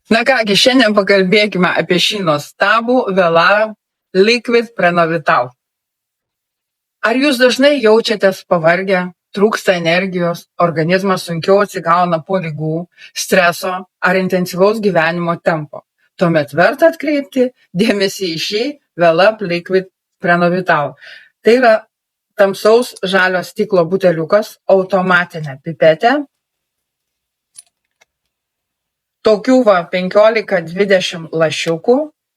Na kągi, šiandien pakalbėkime apie šį nuostabų Velar Liquid Prenovital. Ar jūs dažnai jaučiatės pavargę, trūksta energijos, organizmas sunkiau atsigauna po ligų, streso ar intensyvaus gyvenimo tempo? Tuomet verta atkreipti dėmesį į šį Velar Liquid Prenovital. Tai yra tamsaus žalio stiklo buteliukas, automatinė pipetė. Tokių 15-20 lašiukų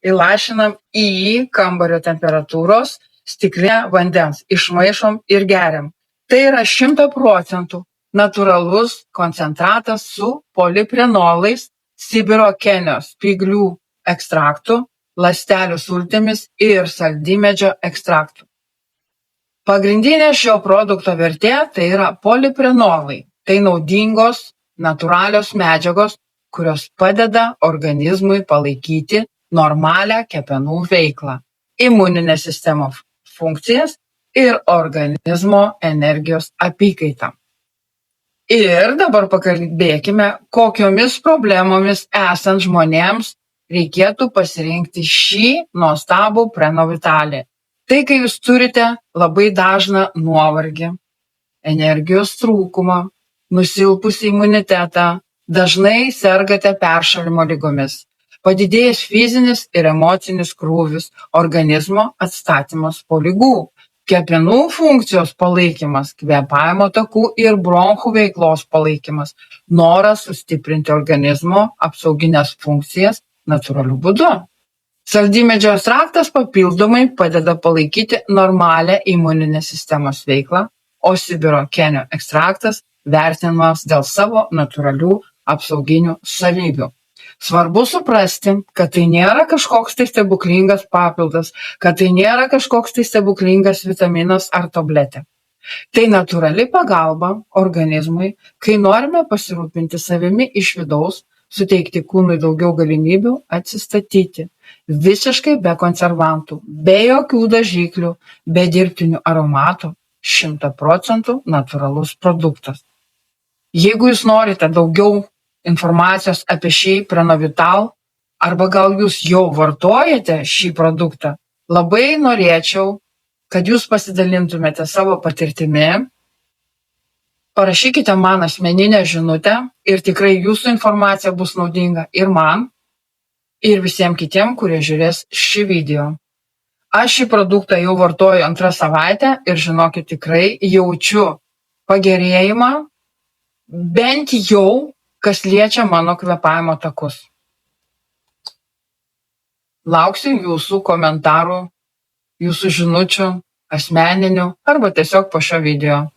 įlašinam į kambario temperatūros stiklinę vandens, išmaišom ir geriam. Tai yra 100% natūralus koncentratas su poliprenolais, Sibiro kenijos spyglių ekstraktu, ląstelių sultimis ir saldymedžio ekstraktu. Pagrindinė šio produkto vertė tai yra poliprenolai. Tai naudingos, natūralios medžiagos, kurios padeda organizmui palaikyti normalią kepenų veiklą, imuninės sistemos funkcijas ir organizmo energijos apykaitą. Ir dabar pakalbėkime, kokiomis problemomis esant žmonėms reikėtų pasirinkti šį nuostabų Prenovitalį. Tai kai jūs turite labai dažną nuovargį, energijos trūkumą, nusilpusį imunitetą, dažnai sergate peršalimo ligomis, padidėjęs fizinis ir emocinis krūvis, organizmo atstatymas po ligų, kepenų funkcijos palaikymas, kvėpavimo takų ir bronchų veiklos palaikymas, noras sustiprinti organizmo apsauginės funkcijas natūraliu būdu. Saldymedžio ekstraktas papildomai padeda palaikyti normalią imuninės sistemos veiklą, o Sibiro kenio ekstraktas vertinamas dėl savo natūralių apsauginių savybių. Svarbu suprasti, kad tai nėra kažkoks tai stebuklingas papildas, kad tai nėra kažkoks tai stebuklingas vitaminas ar tabletė. Tai natūrali pagalba organizmui, kai norime pasirūpinti savimi iš vidaus, suteikti kūnui daugiau galimybių atsistatyti. Visiškai be konservantų, be jokių dažiklių, be dirbtinių aromatų, 100% natūralus produktas. Jeigu jūs norite daugiau informacijos apie šį Prenovital, arba gal jūs jau vartojate šį produktą, labai norėčiau, kad jūs pasidalintumėte savo patirtimi, parašykite man asmeninę žinutę ir tikrai jūsų informacija bus naudinga ir man, ir visiems kitiem, kurie žiūrės šį video. Aš šį produktą jau vartoju 2 savaitę ir žinokit, tikrai jaučiu pagerėjimą, bent jau kas liečia mano kvėpavimo takus. Lauksiu jūsų komentarų, jūsų žinučių, asmeninių arba tiesiog po šio video.